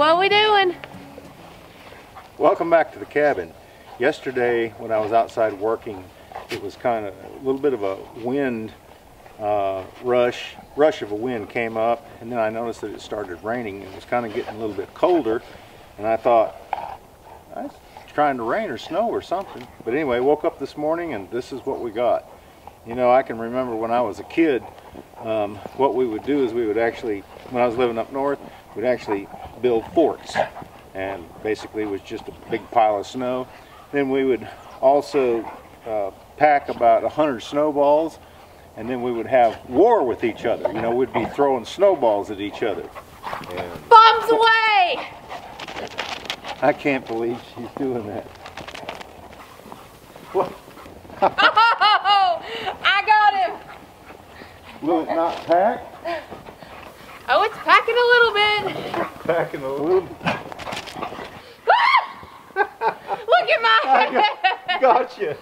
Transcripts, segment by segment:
What we doing? Welcome back to the cabin. Yesterday when I was outside working, it was kind of a little bit of a wind rush of a wind came up, and then I noticed that it started raining. It was kind of getting a little bit colder, and I thought, it's trying to rain or snow or something. But anyway, woke up this morning and this is what we got. You know, I can remember when I was a kid, what we would do is we would actually, when I was living up north, we'd actually build forts, and basically it was just a big pile of snow. Then we would also pack about 100 snowballs, and then we would have war with each other. You know, we'd be throwing snowballs at each other. And bombs away! I can't believe she's doing that. What? Oh, I got him! Will it not pack? Oh, it's packing a little bit. Packing a little bit. Look at my head! Gotcha.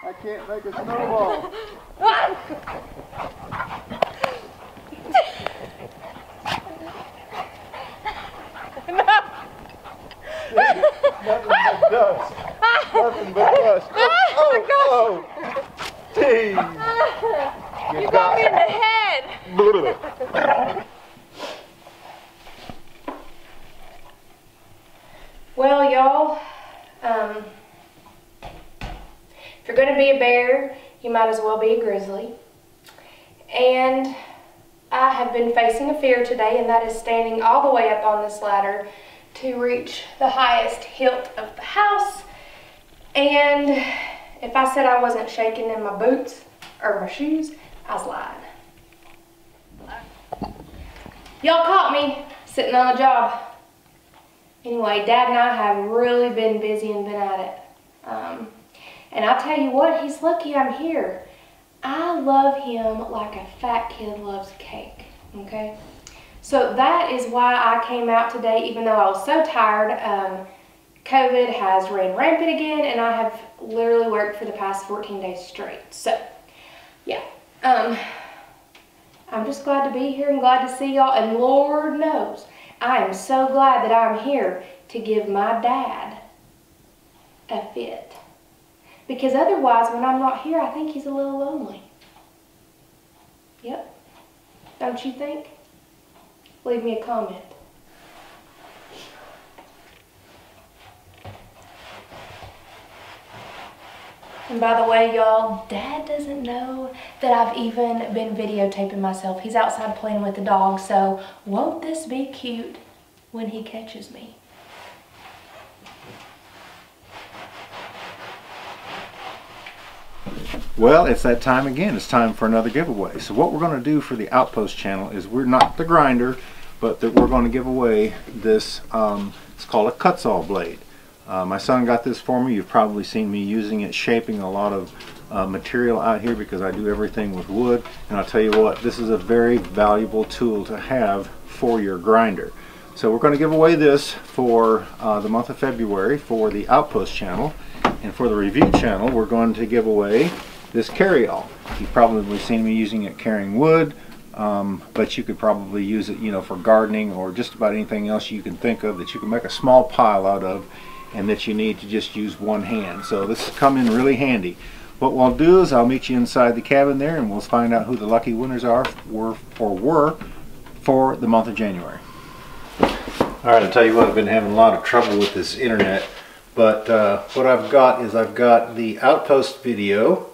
I can't make a snowball. Nothing but dust. Nothing but dust. Oh, geez. You got me in the head. Well, y'all, if you're going to be a bear, you might as well be a grizzly. And I have been facing a fear today, and that is standing all the way up on this ladder to reach the highest hilt of the house. And if I said I wasn't shaking in my boots or my shoes, I was lying. Y'all caught me sitting on the job. Anyway, Dad and I have really been busy and been at it. And I'll tell you what, he's lucky I'm here. I love him like a fat kid loves cake, okay? So that is why I came out today, even though I was so tired. COVID has ran rampant again, and I have literally worked for the past 14 days straight. So, yeah. I'm just glad to be here and glad to see y'all. And Lord knows, I am so glad that I'm here to give my dad a fit. Because otherwise, when I'm not here, I think he's a little lonely. Yep. Don't you think? Leave me a comment. And by the way, y'all, Dad doesn't know that I've even been videotaping myself. He's outside playing with the dog, so won't this be cute when he catches me? Well, it's that time again. It's time for another giveaway. So what we're going to do for the Outpost channel is we're not the grinder, but that we're going to give away this, it's called a cut-saw blade. My son got this for me. You've probably seen me using it, shaping a lot of material out here because I do everything with wood. And I'll tell you what, this is a very valuable tool to have for your grinder. So we're going to give away this for the month of February for the Outpost channel. And for the review channel, we're going to give away this carry-all. You've probably seen me using it carrying wood, but you could probably use it, you know, for gardening or just about anything else you can think of that you can make a small pile out of, and that you need to just use one hand. So this has come in really handy. What we'll do is I'll meet you inside the cabin there, and we'll find out who the lucky winners were for the month of January. Alright, I'll tell you what, I've been having a lot of trouble with this internet, but what I've got is I've got the Outpost video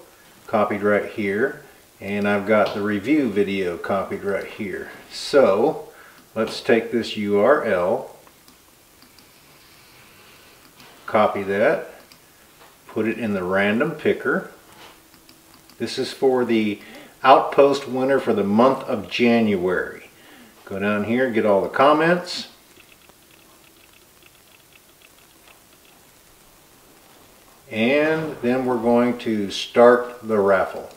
copied right here, and I've got the review video copied right here. So let's take this URL, copy that, put it in the random picker. This is for the Outpost winner for the month of January. Go down here, get all the comments. And then we're going to start the raffle.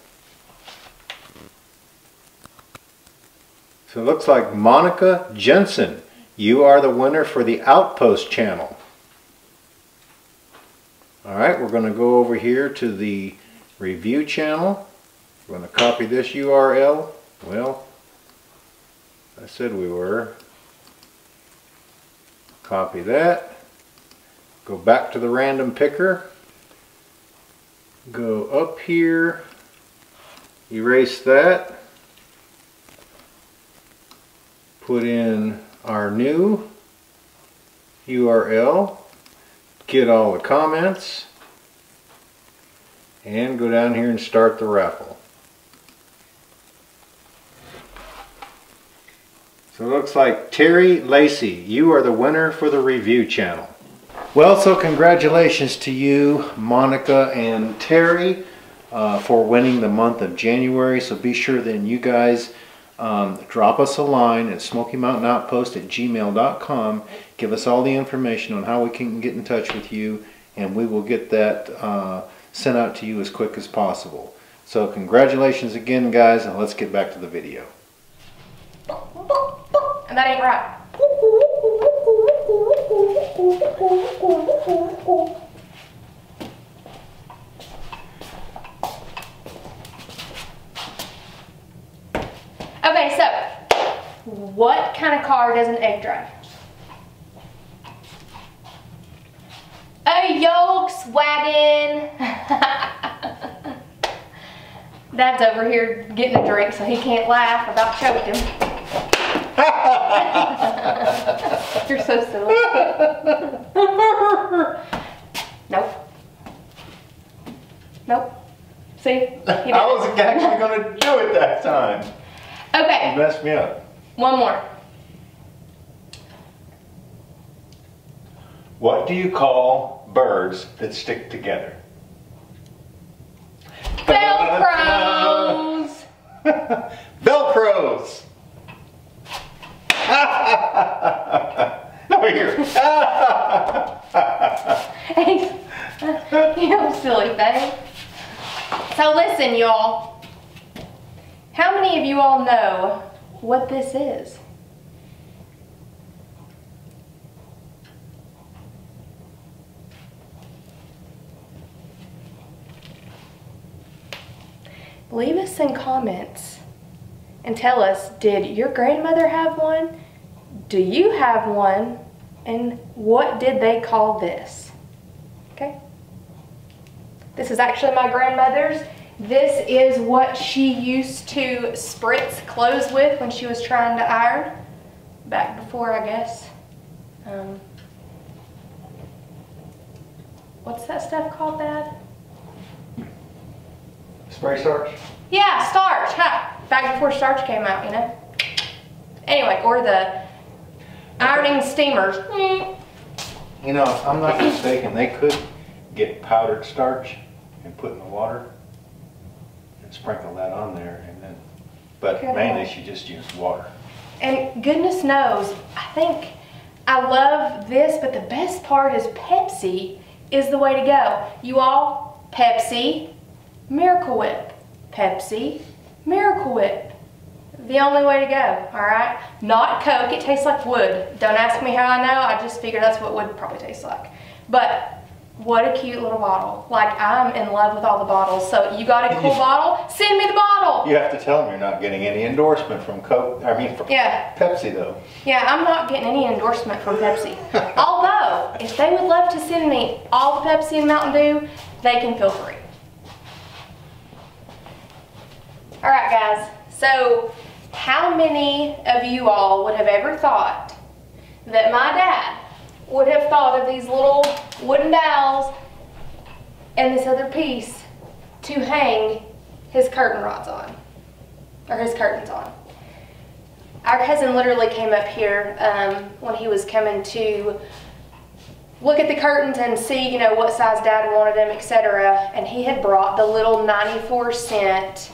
So it looks like Monica Jensen, you are the winner for the Outpost channel. Alright, we're going to go over here to the review channel. We're going to copy this URL. Well, I said we were. Copy that. Go back to the random picker. Go up here. Erase that. Put in our new URL. Get all the comments. And go down here and start the raffle. So it looks like Terry Lacey, you are the winner for the review channel. Well, so congratulations to you, Monica and Terry, for winning the month of January. So be sure then you guys drop us a line at smokymountaiноutpost@gmail.com. Give us all the information on how we can get in touch with you, and we will get that sent out to you as quick as possible. So congratulations again, guys, and let's get back to the video. And that ain't right. Okay, so what kind of car does an egg drive? A Volkswagen. Dad's over here getting a drink so he can't laugh about choking him. You're so silly. Nope. Nope. See? I wasn't actually going to do it that time. Okay. You messed me up. One more. What do you call birds that stick together? Velcros. Velcros. Over here. You silly thing. So listen, y'all. How many of you all know what this is? Leave us in comments and tell us, did your grandmother have one? Do you have one? And what did they call this? Okay. This is actually my grandmother's. This is what she used to spritz clothes with when she was trying to iron. Back before, I guess. What's that stuff called, Dad? Spray starch? Yeah, starch, huh? Back before starch came out, you know? Anyway, or the ironing steamers. You know, if I'm not mistaken, they could get powdered starch and put in the water and sprinkle that on there, and then, but mainly she just used water. And goodness knows, I love this, but the best part is Pepsi is the way to go. You all, Pepsi, Miracle Whip. Pepsi, Miracle Whip. The only way to go, all right? Not Coke, it tastes like wood. Don't ask me how I know, I just figured that's what wood probably tastes like. But what a cute little bottle. Like, I'm in love with all the bottles. So you got a cool bottle? Send me the bottle. You have to tell them you're not getting any endorsement from Coke, from Pepsi though. Yeah, I'm not getting any endorsement from Pepsi. Although, if they would love to send me all the Pepsi and Mountain Dew, they can feel free. All right, guys. So, how many of you all would have ever thought that my dad would have thought of these little wooden dowels and this other piece to hang his curtain rods on, or his curtains on? Our cousin literally came up here when he was coming to look at the curtains and see, you know, what size Dad wanted them, etc. And he had brought the little 94-cent,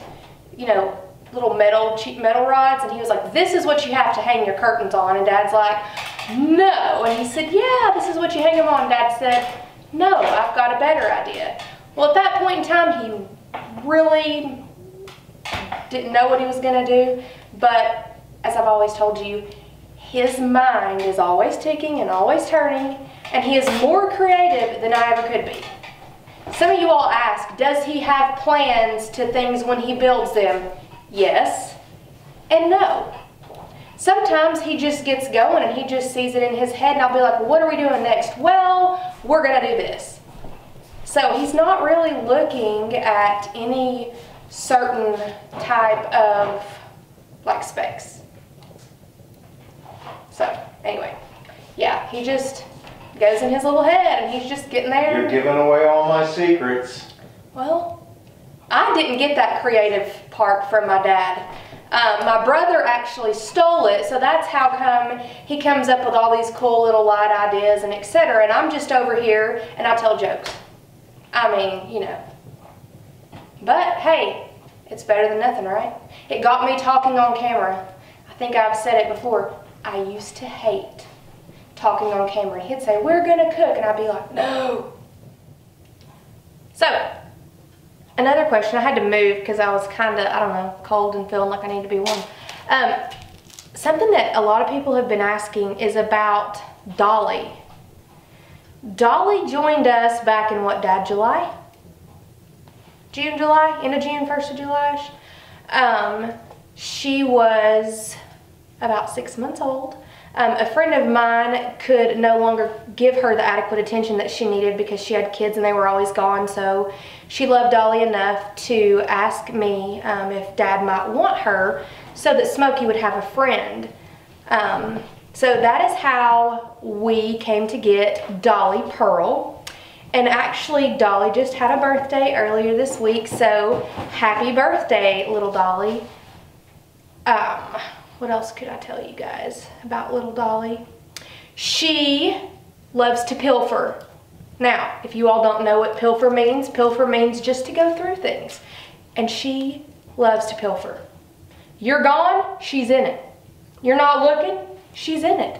you know, little cheap metal rods, and he was like, this is what you have to hang your curtains on. And Dad's like, no. And he said, yeah, this is what you hang them on. Dad said, no, I've got a better idea. Well, at that point in time, he really didn't know what he was going to do, but as I've always told you, his mind is always ticking and always turning, and he is more creative than I ever could be. Some of you all ask, does he have plans to things when he builds them? Yes and no. sometimes he just gets going and he just sees it in his head, and I'll be like, well, what are we doing next? Well, we're gonna do this. So he's not really looking at any certain type of like specs. So anyway, yeah, he just goes in his little head and he's just getting there. You're giving away all my secrets. Well, I didn't get that creative part from my dad. My brother actually stole it, so that's how come he comes up with all these cool little light ideas and etc. And I'm just over here and I tell jokes. I mean, you know. But hey, it's better than nothing, right? It got me talking on camera. I think I've said it before. I used to hate talking on camera. He'd say, we're gonna cook, and I'd be like, no. So, another question. I had to move because I was kind of, I don't know, cold and feeling like I need to be warm. Something that a lot of people have been asking is about Dolly. Dolly joined us back in what, Dad, July? June, July? End of June, 1st of July? She was about 6 months old. A friend of mine could no longer give her the adequate attention that she needed because she had kids and they were always gone, so she loved Dolly enough to ask me if Dad might want her so that Smokey would have a friend. So that is how we came to get Dolly Pearl. And actually, Dolly just had a birthday earlier this week, so happy birthday, little Dolly. What else could I tell you guys about little Dolly? She loves to pilfer. Now, if you all don't know what pilfer means just to go through things. And she loves to pilfer. You're gone, she's in it. You're not looking, she's in it.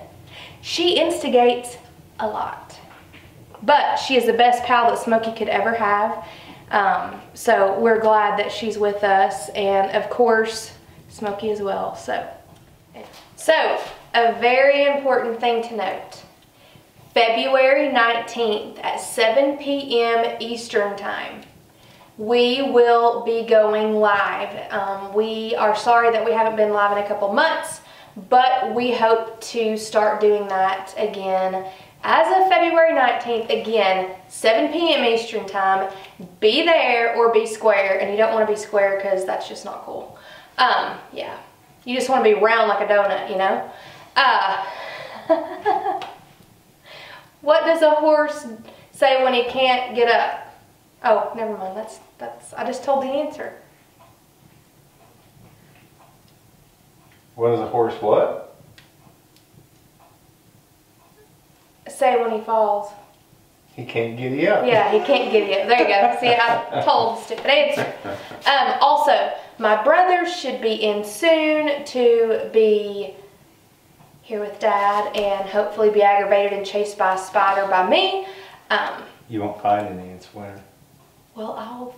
She instigates a lot. But she is the best pal that Smokey could ever have. So we're glad that she's with us, and of course, Smokey as well. So a very important thing to note. February 19th at 7 p.m. Eastern Time, we will be going live. We are sorry that we haven't been live in a couple months, but we hope to start doing that again. As of February 19th, again, 7 p.m. Eastern Time, be there or be square. And you don't want to be square because that's just not cool. Yeah, you just want to be round like a donut, you know? What does a horse say when he can't get up? Oh, never mind, that's, I just told the answer. What does a horse what? Say when he falls. He can't giddy up. Yeah, he can't giddy up. There you go. See, I told the stupid answer. Also, my brothers should be in soon to be here with Dad and hopefully be aggravated and chased by a spider by me. You won't find any, it's winter. Well,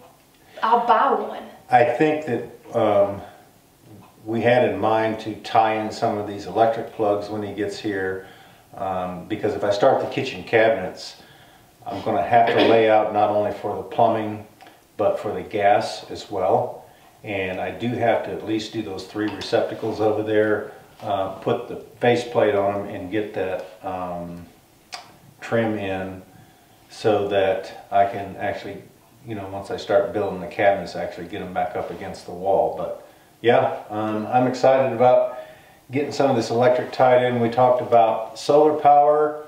I'll buy one. I think that we had in mind to tie in some of these electric plugs when he gets here, because if I start the kitchen cabinets, I'm going to have to lay out not only for the plumbing but for the gas as well, and I do have to at least do those 3 receptacles over there, put the faceplate on them and get that trim in so that I can actually, you know, once I start building the cabinets, actually get them back up against the wall. But yeah, I'm excited about getting some of this electric tied in. We talked about solar power.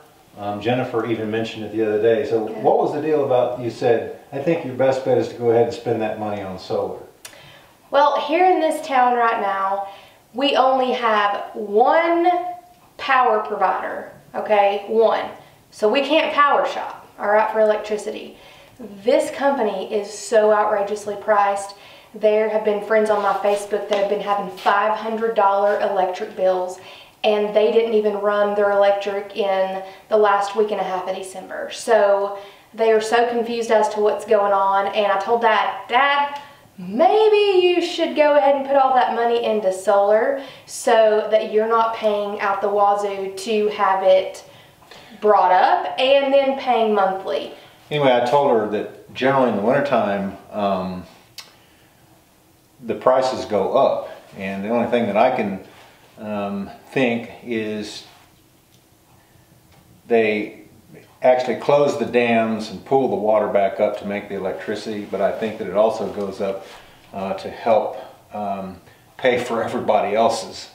Jennifer even mentioned it the other day. So what was the deal about, you said, I think your best bet is to go ahead and spend that money on solar? Well, here in this town right now, we only have one power provider, okay? One. So we can't power shop, all right, for electricity. This company is so outrageously priced. There have been friends on my Facebook that have been having $500 electric bills, and they didn't even run their electric in the last week and a half of December. So they are so confused as to what's going on, and I told Dad, maybe you should go ahead and put all that money into solar so that you're not paying out the wazoo to have it brought up and then paying monthly. Anyway, I told her that generally in the wintertime, the prices go up, and the only thing that I can think is they actually close the dams and pull the water back up to make the electricity, but I think that it also goes up to help pay for everybody else's.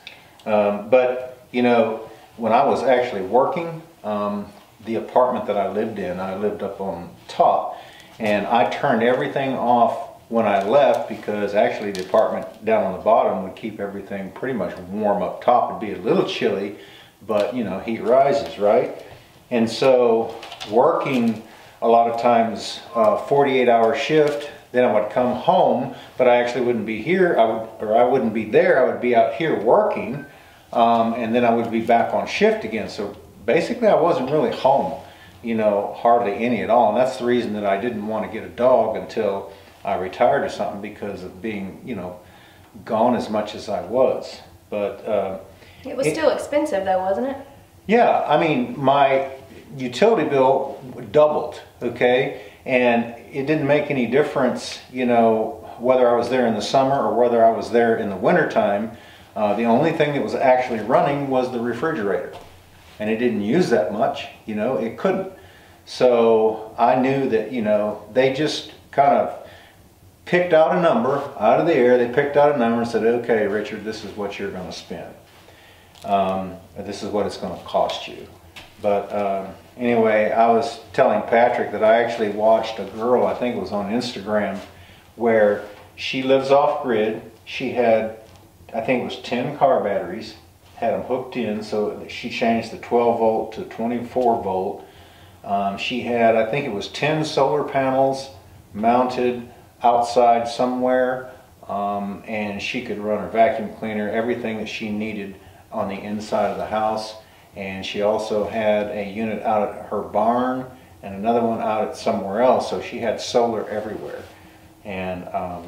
But you know, when I was actually working, the apartment that I lived in, I lived up on top, and I turned everything off when I left because actually the apartment down on the bottom would keep everything pretty much warm up top. It'd be a little chilly, but you know, heat rises, right? And so working a lot of times 48-hour shift, then I would come home, but I actually wouldn't be here, I wouldn't be there, I would be out here working, and then I would be back on shift again. So basically I wasn't really home, you know, hardly any at all. And that's the reason that I didn't want to get a dog until I retired or something, because of being, you know, gone as much as I was. But it was still expensive though, wasn't it? Yeah, I mean, my utility bill doubled, okay? And it didn't make any difference, you know, whether I was there in the summer or whether I was there in the wintertime. The only thing that was actually running was the refrigerator. And it didn't use that much, you know, it couldn't. So I knew that, you know, they just kind of picked out a number out of the air. They picked out a number and said, okay, Richard, this is what you're going to spend. This is what it's going to cost you. But anyway, I was telling Patrick that I actually watched a girl, I think it was on Instagram, where she lives off grid. She had, I think it was 10 car batteries, had them hooked in, so she changed the 12 volt to 24 volt. She had, I think it was 10 solar panels mounted outside somewhere, and she could run her vacuum cleaner, everything that she needed on the inside of the house. And she also had a unit out at her barn and another one out at somewhere else, so she had solar everywhere. And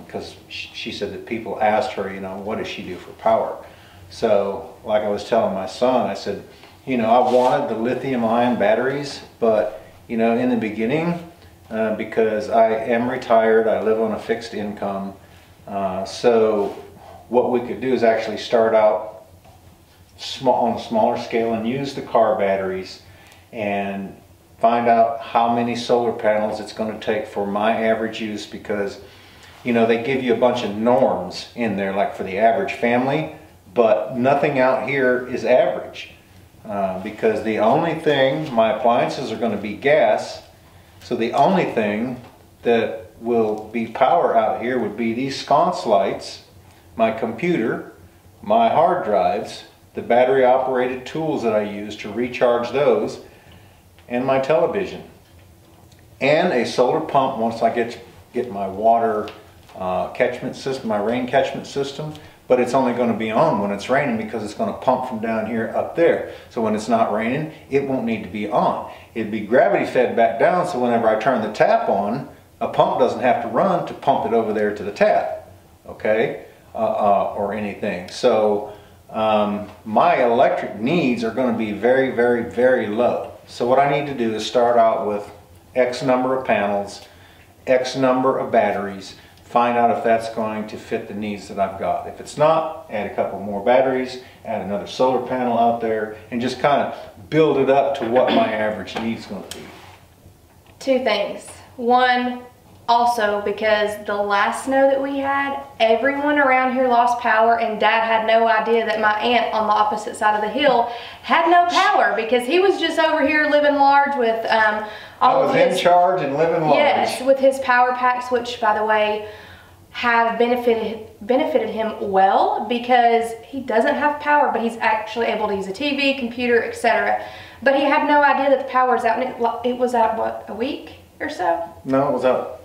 because she said that people asked her, you know, what does she do for power? So like I was telling my son, I said, you know, I wanted the lithium-ion batteries, but you know, in the beginning, because I am retired, I live on a fixed income, so what we could do is actually start out on a smaller scale and use the car batteries and find out how many solar panels it's going to take for my average use, because you know, they give you a bunch of norms in there like for the average family, but nothing out here is average, because the only thing, my appliances are going to be gas, so the only thing that will be power out here would be these sconce lights, my computer, my hard drives, the battery operated tools that I use to recharge those, and my television. And a solar pump once I get my water catchment system, my rain catchment system, but it's only going to be on when it's raining because it's going to pump from down here up there. So when it's not raining, it won't need to be on. It'd be gravity fed back down, so whenever I turn the tap on, a pump doesn't have to run to pump it over there to the tap, okay, or anything. So my electric needs are going to be very, very, very low. So what I need to do is start out with X number of panels, X number of batteries, find out if that's going to fit the needs that I've got. If it's not, add a couple more batteries, add another solar panel out there, and just kind of build it up to what my average need's going to be. Two things. One, also because the last snow that we had, everyone around here lost power, and Dad had no idea that my aunt on the opposite side of the hill had no power, because he was just over here living large with all of his... I was in charge and living large. Yes, with his power packs, which by the way have benefited him well, because he doesn't have power, but he's actually able to use a TV, computer, etc. But he had no idea that the power was out, and it was out, what, a week or so? No, it was out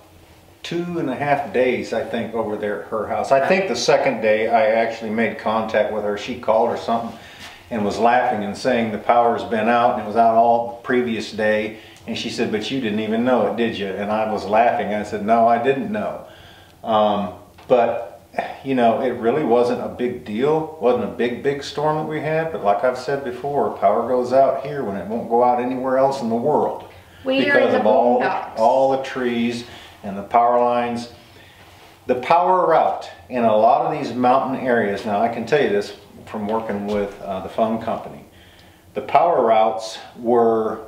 2.5 days, I think, over there at her house. I think the second day I actually made contact with her. She called or something and was laughing and saying the power's been out, and it was out all the previous day. And she said, but you didn't even know it, did you? And I was laughing. I said, no, I didn't know. But, you know, it really wasn't a big deal. It wasn't a big storm that we had. But like I've said before, power goes out here when it won't go out anywhere else in the world. Because of all the trees and the power lines. The power route in a lot of these mountain areas, now I can tell you this from working with the phone company. The power routes were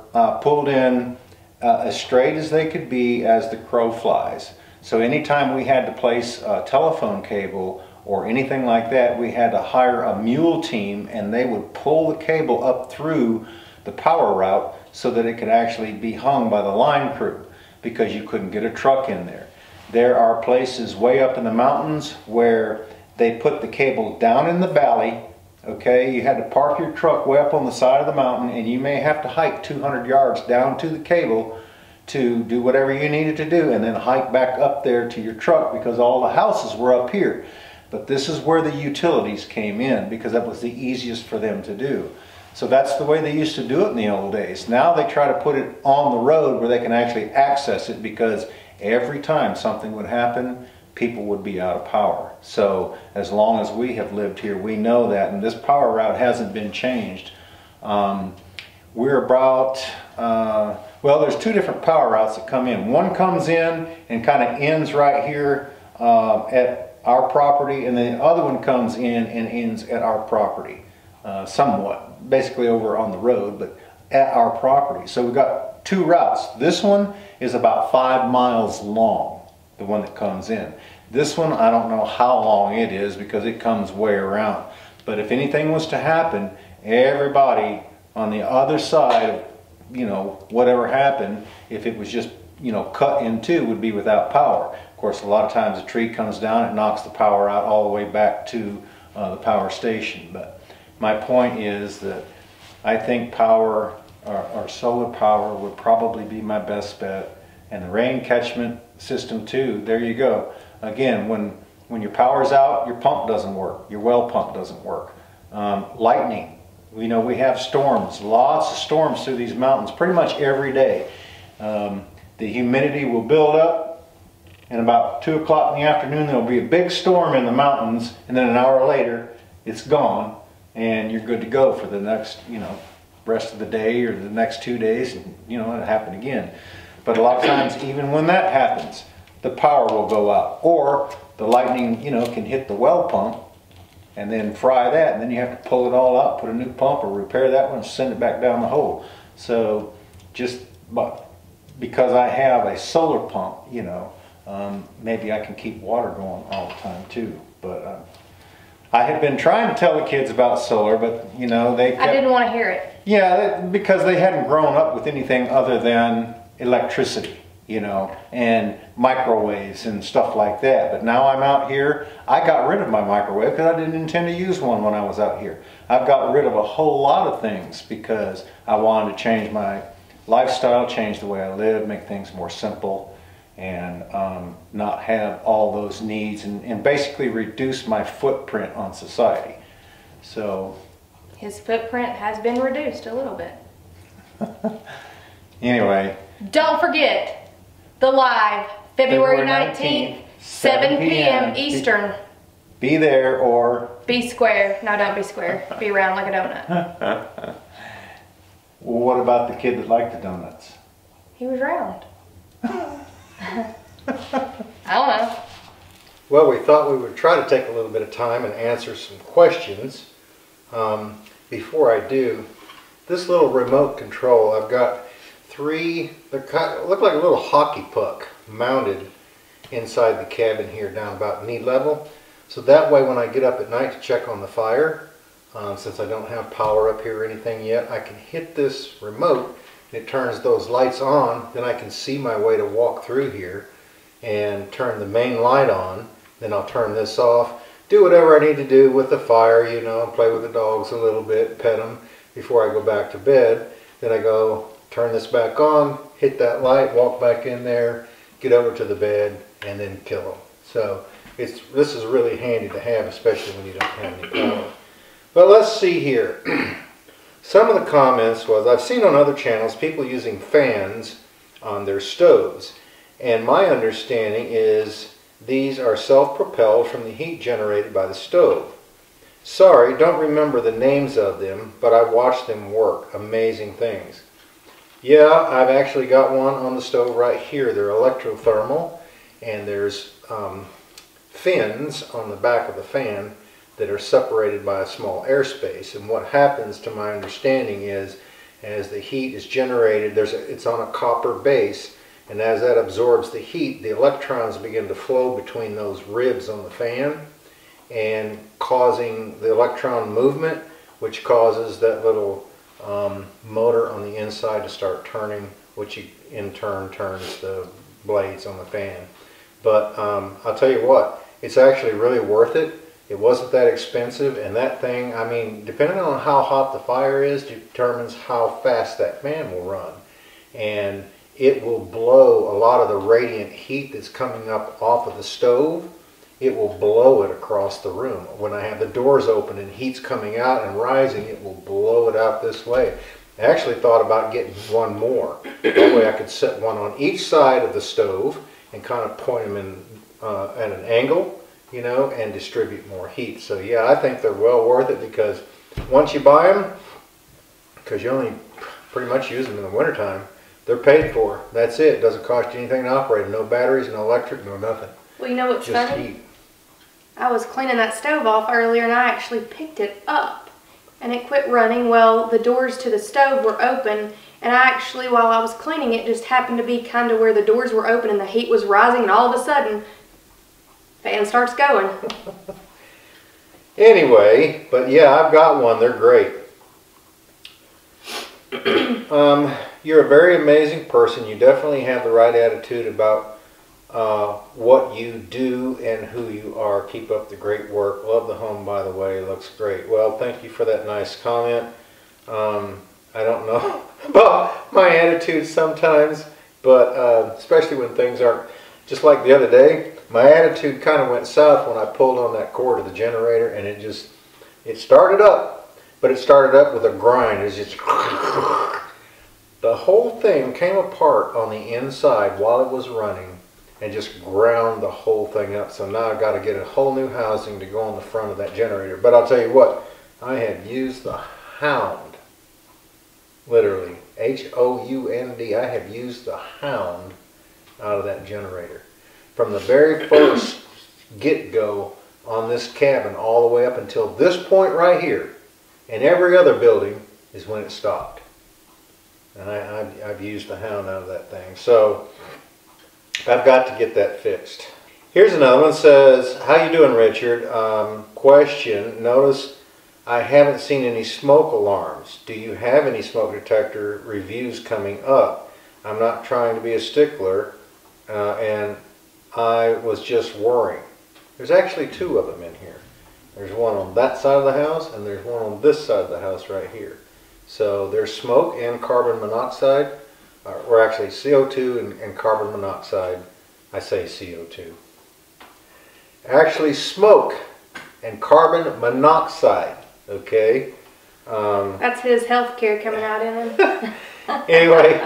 pulled in as straight as they could be as the crow flies. So anytime we had to place a telephone cable or anything like that, we had to hire a mule team, and they would pull the cable up through the power route so that it could actually be hung by the line crew, because you couldn't get a truck in there. There are places way up in the mountains where they put the cable down in the valley. Okay, you had to park your truck way up on the side of the mountain, and you may have to hike 200 yards down to the cable to do whatever you needed to do, and then hike back up there to your truck, because all the houses were up here. But this is where the utilities came in, because that was the easiest for them to do. So that's the way they used to do it in the old days. Now they try to put it on the road where they can actually access it, because every time something would happen, people would be out of power. So as long as we have lived here, we know that, and this power route hasn't been changed. We're about, well, there's two different power routes that come in. One comes in and kind of ends right here at our property, and then the other one comes in and ends at our property, somewhat, basically over on the road, but at our property. So we've got two routes. This one is about 5 miles long, the one that comes in. This one, I don't know how long it is, because it comes way around. But if anything was to happen, everybody on the other side of, you know, whatever happened, if it was just, you know, cut in two, would be without power. Of course, a lot of times a tree comes down, it knocks the power out all the way back to the power station. But my point is that I think power, or solar power, would probably be my best bet. And the rain catchment system too, there you go. Again, when your power's out, your pump doesn't work, your well pump doesn't work. Lightning, you know, we have storms, lots of storms through these mountains pretty much every day. The humidity will build up, and about 2 o'clock in the afternoon there'll be a big storm in the mountains, and then an hour later it's gone, and you're good to go for the next, you know, rest of the day or the next 2 days, and you know, it'll happen again. But a lot of times, even when that happens, the power will go out, or the lightning, you know, can hit the well pump and then fry that, and then you have to pull it all out, put a new pump, or repair that one and send it back down the hole. So just because I have a solar pump, you know, maybe I can keep water going all the time too. But I had been trying to tell the kids about solar, but you know, I didn't want to hear it. Yeah, because they hadn't grown up with anything other than electricity, you know, and microwaves and stuff like that. But now I'm out here, I got rid of my microwave because I didn't intend to use one when I was out here. I've got rid of a whole lot of things because I wanted to change my lifestyle, change the way I live, make things more simple, and not have all those needs, and basically reduce my footprint on society. So his footprint has been reduced a little bit. Anyway, don't forget the live February 19th, 7 p.m. Eastern. Be there or be square. No, don't be square. Be round like a donut. Well, what about the kid that liked the donuts? He was round. I don't know. Well, we thought we would try to take a little bit of time and answer some questions. Before I do, this little remote control, I've got 3, they look like a little hockey puck mounted inside the cabin here down about knee level. So that way when I get up at night to check on the fire, since I don't have power up here or anything yet, I can hit this remote and it turns those lights on. Then I can see my way to walk through here and turn the main light on. Then I'll turn this off, do whatever I need to do with the fire, you know, play with the dogs a little bit, pet them before I go back to bed. Then I go turn this back on, hit that light, walk back in there, get over to the bed, and then kill them. So this is really handy to have, especially when you don't have any power. But let's see here. Some of the comments was, I've seen on other channels people using fans on their stoves. And my understanding is these are self-propelled from the heat generated by the stove. Sorry, don't remember the names of them, but I've watched them work. Amazing things. Yeah, I've actually got one on the stove right here. They're electrothermal, and there's fins on the back of the fan that are separated by a small airspace. And what happens, to my understanding, is as the heat is generated, it's on a copper base, and as that absorbs the heat, the electrons begin to flow between those ribs on the fan and causing the electron movement, which causes that little motor on the inside to start turning, which in turn turns the blades on the fan. But I'll tell you what, it's actually really worth it. It wasn't that expensive, and that thing, I mean, depending on how hot the fire is, determines how fast that fan will run. And it will blow a lot of the radiant heat that's coming up off of the stove. It will blow it across the room. When I have the doors open and heat's coming out and rising, it will blow it out this way. I actually thought about getting one more. That way I could set one on each side of the stove and kind of point them in at an angle, you know, and distribute more heat. So yeah, I think they're well worth it, because once you buy them, because you only pretty much use them in the wintertime, they're paid for. That's it. It doesn't cost you anything to operate. No batteries, no electric, no nothing. Well, you know what's just funny? Heat. I was cleaning that stove off earlier and I actually picked it up and it quit running. Well, the doors to the stove were open, and I actually, while I was cleaning it, just happened to be kind of where the doors were open and the heat was rising, and all of a sudden, fan starts going. Anyway, but yeah, I've got one. They're great. You're a very amazing person. You definitely have the right attitude about what you do and who you are. Keep up the great work. Love the home, by the way. Looks great. Well, thank you for that nice comment. I don't know about my attitude sometimes, but especially when things aren't, just like the other day, my attitude kind of went south when I pulled on that cord of the generator, and it started up, but it started up with a grind. It's just the whole thing came apart on the inside while it was running and just ground the whole thing up. So now I've got to get a whole new housing to go on the front of that generator. But I'll tell you what, I have used the hound, literally, H-O-U-N-D. I have used the hound out of that generator. From the very first get-go on this cabin all the way up until this point right here, and every other building is when it stopped. And I've used the hound out of that thing. So I've got to get that fixed. Here's another one. Says, how you doing, Richard? Question, notice I haven't seen any smoke alarms. Do you have any smoke detector reviews coming up? I'm not trying to be a stickler, and I was just worrying. There's actually two of them in here. There's one on that side of the house, and there's one on this side of the house right here. So there's smoke and carbon monoxide, or actually CO2 and carbon monoxide. I say CO2. Actually smoke and carbon monoxide, okay? That's his health care coming out in him. Anyway,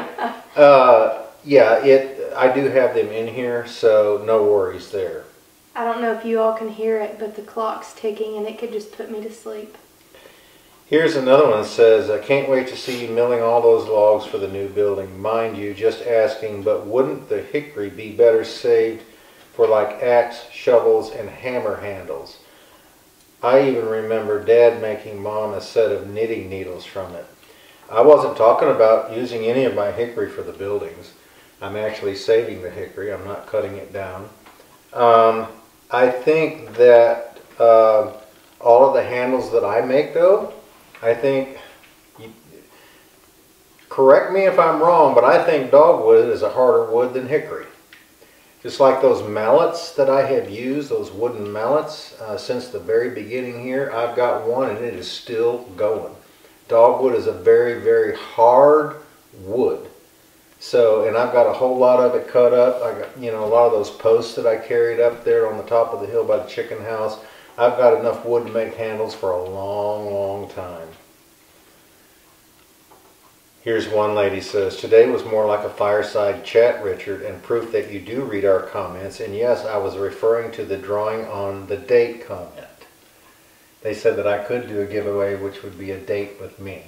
yeah, I do have them in here, so no worries there. I don't know if you all can hear it, but the clock's ticking and it could just put me to sleep. Here's another one that says, I can't wait to see you milling all those logs for the new building. Mind you, just asking, but wouldn't the hickory be better saved for like axe, shovels, and hammer handles? I even remember Dad making Mom a set of knitting needles from it. I wasn't talking about using any of my hickory for the buildings. I'm actually saving the hickory. I'm not cutting it down. I think that all of the handles that I make, though, I think, correct me if I'm wrong, but I think dogwood is a harder wood than hickory. Just like those mallets that I have used, those wooden mallets, since the very beginning here, I've got one and it is still going. Dogwood is a very, very hard wood. So, and I've got a whole lot of it cut up. I got, you know, a lot of those posts that I carried up there on the top of the hill by the chicken house. I've got enough wood to make handles for a long, long time. Here's one lady says, today was more like a fireside chat, Richard, and proof that you do read our comments. And yes, I was referring to the drawing on the date comment. They said that I could do a giveaway, which would be a date with me.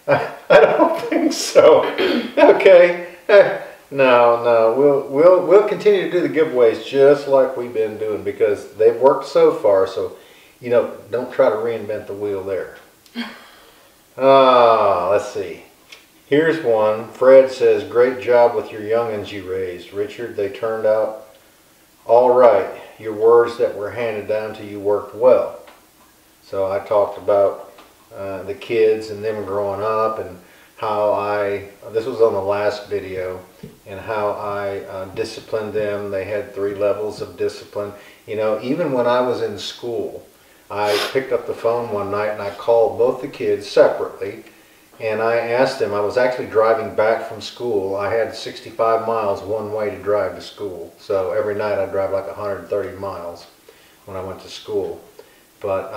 I don't think so. Okay. No, we'll continue to do the giveaways just like we've been doing because they've worked so far. So, you know, don't try to reinvent the wheel there. Let's see. Here's one. Fred says, "Great job with your youngins you raised, Richard. They turned out all right. Your words that were handed down to you worked well." So I talked about the kids and them growing up and how this was on the last video, and how I disciplined them. They had 3 levels of discipline. You know, even when I was in school, I picked up the phone one night and I called both the kids separately, and I asked them, I was actually driving back from school. I had 65 miles one way to drive to school. So every night I drive like 130 miles when I went to school. But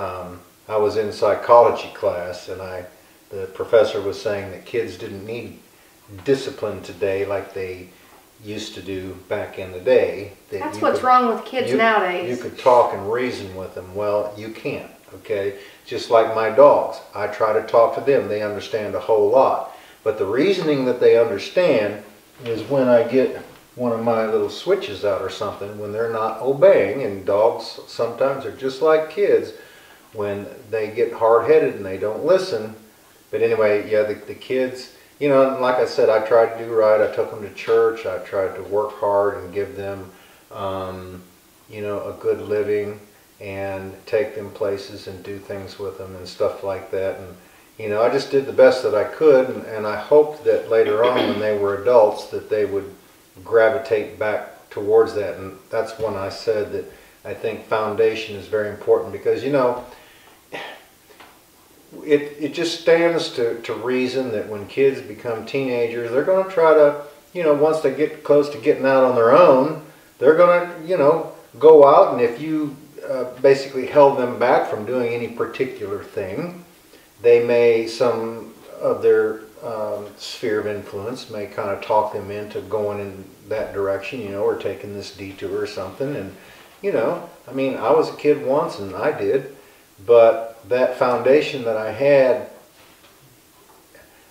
I was in psychology class, and the professor was saying that kids didn't need discipline today like they used to do back in the day. That's what's wrong with kids nowadays. You could talk and reason with them. Well, you can't, okay? Just like my dogs. I try to talk to them. They understand a whole lot. But the reasoning that they understand is when I get one of my little switches out or something, when they're not obeying, and dogs sometimes are just like kids, when they get hard-headed and they don't listen. But anyway, yeah, the kids, you know, like I said, I tried to do right. I took them to church. I tried to work hard and give them, you know, a good living and take them places and do things with them and stuff like that. And, you know, I just did the best that I could, and I hoped that later on when they were adults that they would gravitate back towards that. And that's when I said that I think foundation is very important because, you know, it just stands to reason that when kids become teenagers, they're going to try to, you know, once they get close to getting out on their own, they're going to, you know, go out, and if you basically held them back from doing any particular thing, they may, some of their sphere of influence may kind of talk them into going in that direction, you know, or taking this detour or something. And, you know, I mean, I was a kid once and I did, but that foundation that I had,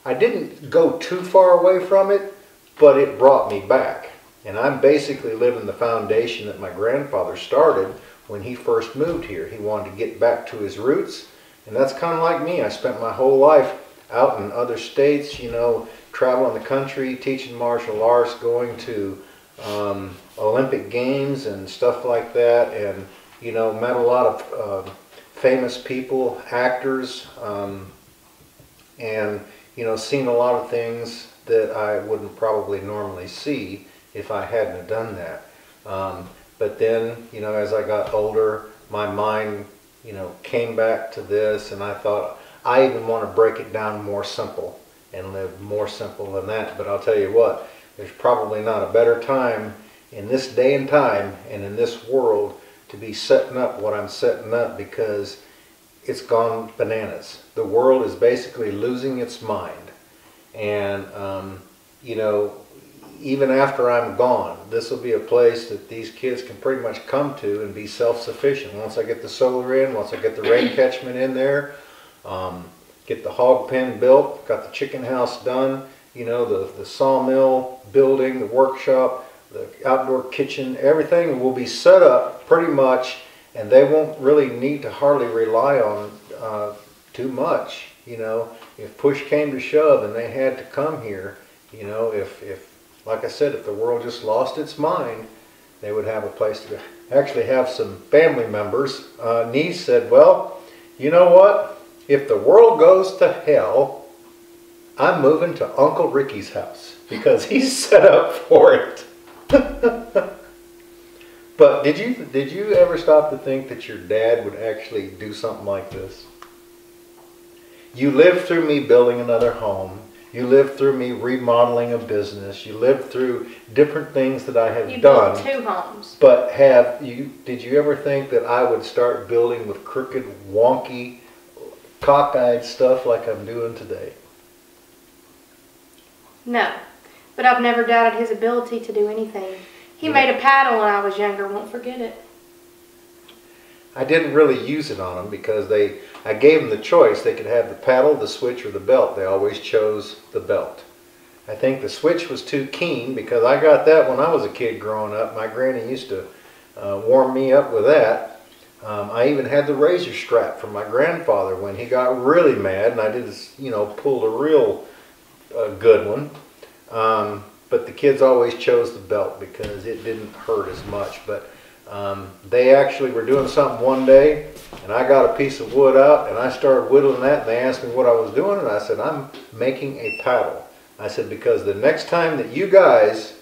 I didn't go too far away from it, but it brought me back. And I'm basically living the foundation that my grandfather started when he first moved here. He wanted to get back to his roots, and that's kind of like me. I spent my whole life out in other states, you know, traveling the country, teaching martial arts, going to Olympic Games and stuff like that, and, you know, met a lot of famous people, actors, and, you know, seen a lot of things that I wouldn't probably normally see if I hadn't have done that. But then, you know, as I got older, my mind, you know, came back to this, and I thought, I even want to break it down more simple and live more simple than that. But I'll tell you what, there's probably not a better time in this day and time and in this world to be setting up what I'm setting up, because it's gone bananas. The world is basically losing its mind. And, you know, even after I'm gone, this will be a place that these kids can pretty much come to and be self-sufficient. Once I get the solar in, once I get the rain catchment in there, get the hog pen built, got the chicken house done, you know, the sawmill building, the workshop, the outdoor kitchen, everything will be set up pretty much, and they won't really need to hardly rely on too much. You know, if push came to shove and they had to come here, you know, if like I said, if the world just lost its mind, they would have a place to go. Actually have some family members. Niece said, well, you know what? If the world goes to hell, I'm moving to Uncle Ricky's house because he's set up for it. But did you ever stop to think that your dad would actually do something like this? You lived through me building another home. You lived through me remodeling a business. You lived through different things that I have done. You built 2 homes. But did you ever think that I would start building with crooked, wonky, cockeyed stuff like I'm doing today? No, but I've never doubted his ability to do anything. He made a paddle when I was younger, won't forget it. I didn't really use it on them because I gave them the choice. They could have the paddle, the switch, or the belt. They always chose the belt. I think the switch was too keen, because I got that when I was a kid growing up. My granny used to warm me up with that. I even had the razor strap from my grandfather when he got really mad, and I did, pulled a real good one. But the kids always chose the belt because it didn't hurt as much. But they actually were doing something one day, and I got a piece of wood out, and I started whittling that, and they asked me what I was doing, and I said, I'm making a paddle. I said, because the next time that you guys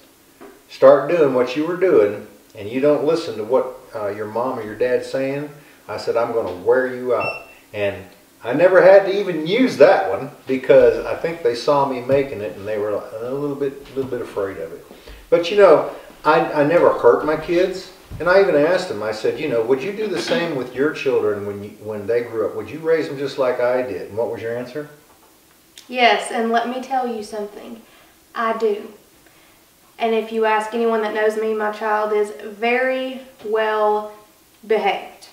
start doing what you were doing, and you don't listen to what your mom or your dad's saying, I said, I'm going to wear you out. And I never had to even use that one, because I think they saw me making it, and they were a little bit afraid of it. But I never hurt my kids. And I even asked them, I said, would you do the same with your children when they grew up? Would you raise them just like I did? And what was your answer? Yes, and let me tell you something. I do. And if you ask anyone that knows me, my child is very well behaved.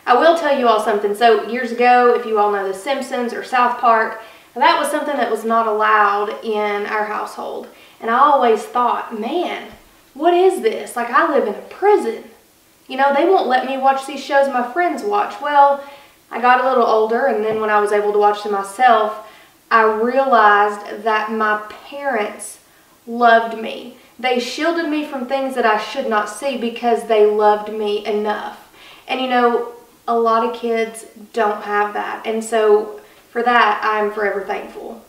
I will tell you all something. So years ago, if you all know The Simpsons or South Park, that was something that was not allowed in our household. And I always thought, man, what is this? Like, I live in a prison. They won't let me watch these shows my friends watch. Well, I got a little older, and then when I was able to watch them myself, I realized that my parents loved me. They shielded me from things that I should not see because they loved me enough. And a lot of kids don't have that. And so for that, I'm forever thankful.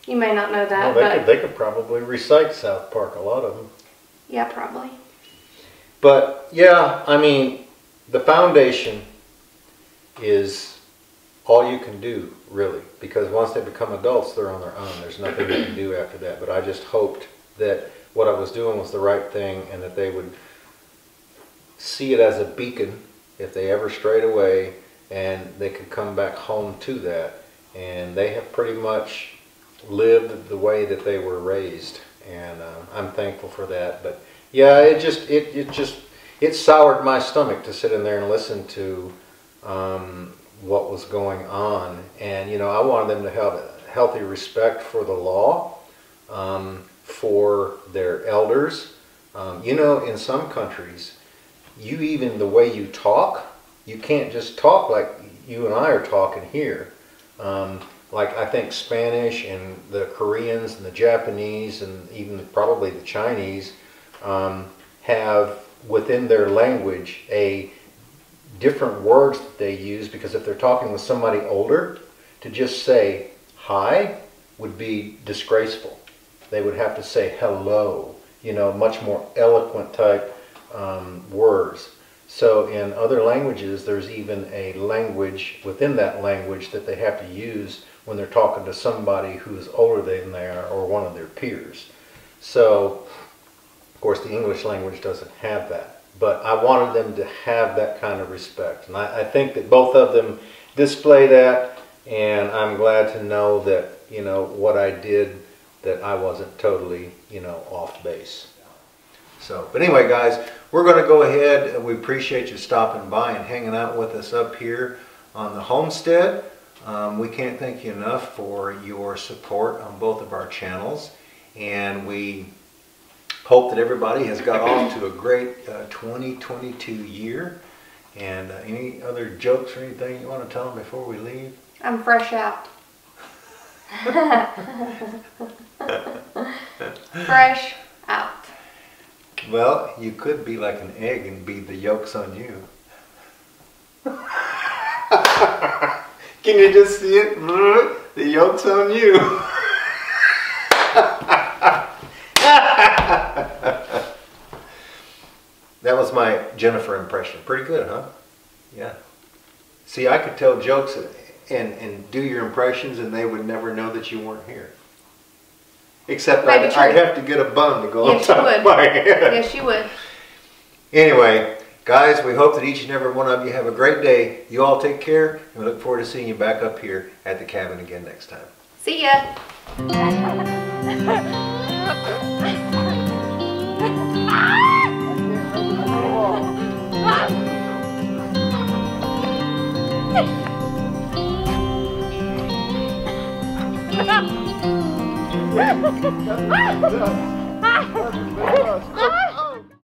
You may not know that, but they could probably recite South Park, a lot of them. Yeah, probably. But yeah, I mean, the foundation is all you can do, really, because once they become adults, they're on their own. There's nothing they can do after that. But I just hoped that what I was doing was the right thing, and that they would see it as a beacon if they ever strayed away, and they could come back home to that. And they have pretty much lived the way that they were raised, and I'm thankful for that. But yeah, it soured my stomach to sit in there and listen to what was going on. And I wanted them to have a healthy respect for the law, for their elders. In some countries, even the way you talk, you can't just talk like you and I are talking here. Like I think Spanish and the Koreans and the Japanese and even probably the Chinese have within their language different words that they use, because if they're talking with somebody older, to just say hi would be disgraceful. They would have to say hello, much more eloquent type words. So in other languages, there's even a language within that language that they have to use when they're talking to somebody who's older than they are, or one of their peers. So, of course, the English language doesn't have that. But I wanted them to have that kind of respect. And I think that both of them display that, and I'm glad to know that, what I did, that I wasn't totally, off base. So, but anyway, guys, we're going to go ahead. We appreciate you stopping by and hanging out with us up here on the Homestead. We can't thank you enough for your support on both of our channels, and we hope that everybody has got off to a great 2022 year. And any other jokes or anything you want to tell them before we leave? I'm fresh out. Fresh out. Well, you could be like an egg and be the yolks on you. Can you just see it? The yolk's on you. That was my Jennifer impression. Pretty good, huh? Yeah. See, I could tell jokes and do your impressions, and they would never know that you weren't here. Except I'd have to get a bun to go on top of my head. Yes, you would. Anyway, guys, we hope that each and every one of you have a great day. You all take care, and we look forward to seeing you back up here at the cabin again next time. See ya. That's a big dust. That's a big dust.